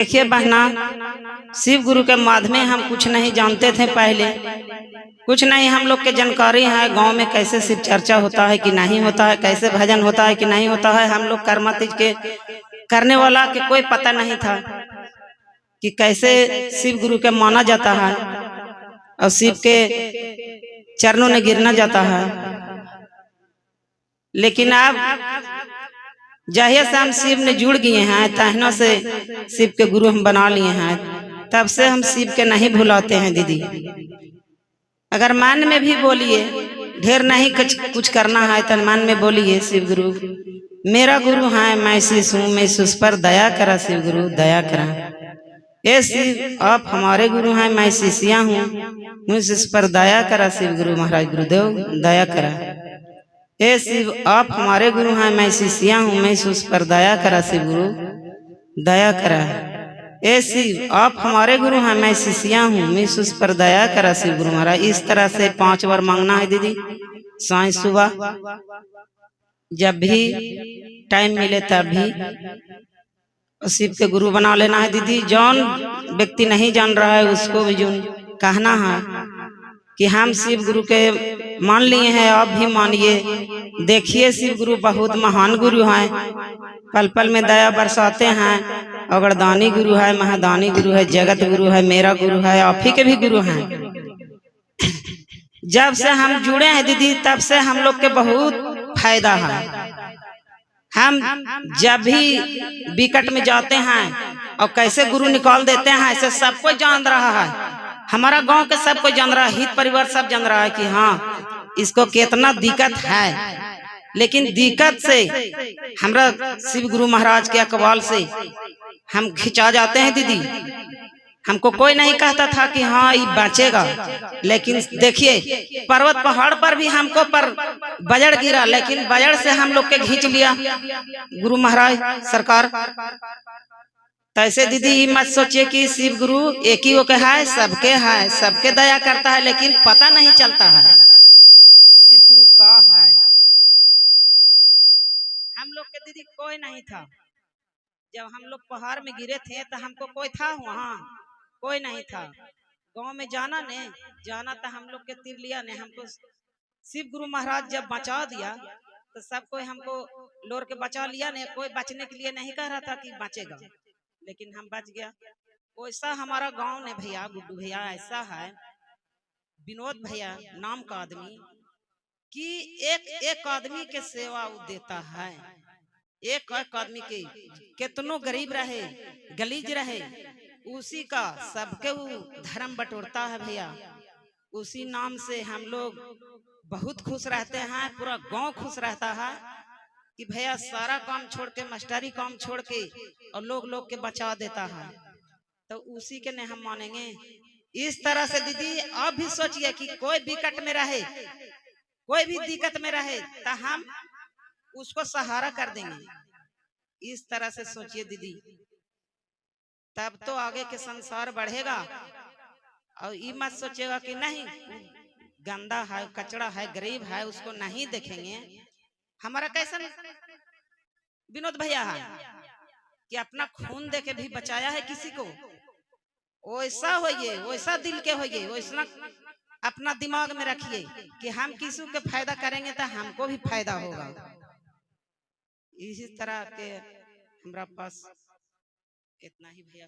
देखिए बहना, शिव गुरु के माध्यम में हम कुछ नहीं जानते थे पहले, कुछ नहीं हम लोग के जानकारी है। गांव में कैसे शिव चर्चा होता है कि नहीं होता है, कैसे भजन होता है कि नहीं होता है, हम लोग कर्मा तीज के करने वाला के कोई पता नहीं था कि कैसे शिव गुरु के माना जाता है और शिव के चरणों में गिरना जाता है। लेकिन अब जहिया से हम शिव ने जुड़ गए हैं, तहना से शिव के गुरु हम बना लिए हैं, तब से हम शिव के नहीं भुलाते हैं दीदी। अगर मन में भी बोलिए, ढेर नहीं कुछ करना है तो मन में बोलिए शिव गुरु मेरा गुरु है, मैं शिष्य हूँ, मैं शिष्य पर दया करा शिव गुरु दया करा। ये शिव आप हमारे गुरु हैं, मैं शिष्या हूँ, मुझ शिष्य पर दया करा शिव गुरु महाराज गुरुदेव दया करा। हे शिव आप हमारे गुरु हैं, मैं शिष्या हूँ, मैं शिष्य पर दया करा शिव गुरु दया करा। हे शिव आप हमारे गुरु हैं, मैं शिष्या हूँ, मैं शिष्य पर दया करा शिव गुरु महाराज। इस तरह से 5 बार मांगना है दीदी, सांझ सुबह जब भी टाइम मिले तब भी शिव के गुरु बना लेना है दीदी। जौन व्यक्ति नहीं जान रहा है उसको भी जो कहना है कि हम शिव गुरु के मान लिए हैं, आप भी मानिए। देखिए शिव गुरु बहुत महान गुरु हैं, पल पल में दया बरसाते हैं। अगरदानी गुरु है, महादानी गुरु है, जगत गुरु है, मेरा गुरु है, आप ही के भी गुरु हैं। जब से हम जुड़े हैं दीदी तब से हम लोग के बहुत फायदा है। हम जब भी विकट में जाते हैं और कैसे गुरु निकाल देते हैं, ऐसे सब कोई जान रहा है। हमारा गांव के सब कोई जान रहा है, हित परिवार सब जान रहा है कि हाँ इसको कितना दिक्कत है। लेकिन दिक्कत से हमरा शिव गुरु महाराज के अकबाल से हम खिंचा जाते हैं दीदी। हमको कोई नहीं कहता था कि हाँ ये बचेगा, लेकिन देखिए पर्वत पहाड़ पर भी हमको पर बजड़ गिरा, लेकिन बजड़ से हम लोग के खींच लिया गुरु महाराज सरकार। तैसे दीदी मत सोचिए कि शिव गुरु एक ही के है, सबके दया करता है, लेकिन पता नहीं चलता है शिव गुरु का है। हम लोग के दीदी कोई नहीं था, जब हम लोग पहाड़ में गिरे थे तो हमको कोई था वहाँ, कोई नहीं था। गांव में जाना था, हम लोग के तीर लिया ने हमको शिव गुरु महाराज जब बचा दिया तो सब कोई हमको लोर के बचा लिया ने। कोई बचने के लिए नहीं कह रहा था कि बचेगा, लेकिन हम बच गया। वैसा हमारा गांव ने भैया, गुड्डू भैया ऐसा है, विनोद भैया नाम का आदमी कि एक आदमी के सेवा देता है। एक आदमी के कितनो गरीब रहे, गलीज रहे, उसी का सबके वो धर्म बटोरता है भैया। उसी नाम से हम लोग बहुत खुश रहते हैं, पूरा गांव खुश रहता है कि भैया सारा काम छोड़ के, मास्टरी काम छोड़ के और लोग के बचा देता है, तो उसी के ने हम मानेंगे। इस तरह से दीदी आप भी सोचिए कि कोई विकट में रहे, कोई भी दिक्कत में रहे तो हम उसको सहारा कर देंगे। इस तरह से सोचिए दीदी, तब तो आगे के संसार बढ़ेगा। और ये मत सोचेगा कि नहीं गंदा है, कचड़ा है, गरीब है, उसको नहीं देखेंगे। हमारा कैसा विनोद भैया है कि अपना खून देके भी बचाया है किसी को। वैसा होइए, वैसा दिल के होइए, वैसा अपना दिमाग में रखिए कि हम किसी के फायदा करेंगे तो हमको भी फायदा होगा। इसी तरह के हमारा पास इतना ही भैया।